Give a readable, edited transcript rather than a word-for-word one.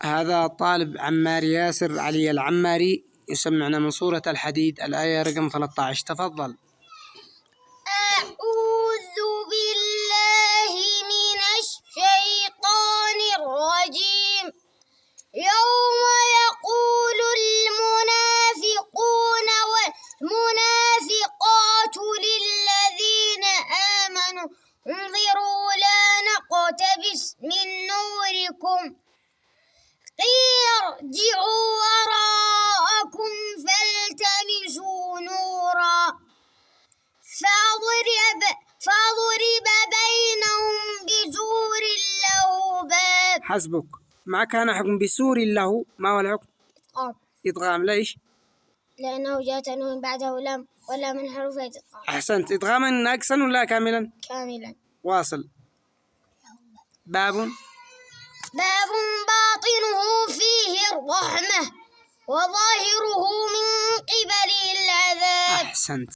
هذا طالب عمار ياسر علي العماري يسمعنا من سورة الحديد الآية رقم 13. تفضل. أعوذ بالله من الشيطان الرجيم. يوم يقول المنافقون والمنافقات للذين آمنوا انظروا لا نقتبس من نوركم قيل ارجعوا وراءكم فالتمسوا نورا فضرب بينهم بسور له باب. حسبك. ما كان حكم بسور له، ما هو الحكم؟ إدغام. ليش؟ لأنه جاء تنوين بعده لم ولا من حروف إدغام. أحسنت. إدغاما ناقصا ولا كاملا؟ كاملا. واصل. باب باطنه فيه الرحمة وظاهره من قبله العذاب. أحسنت.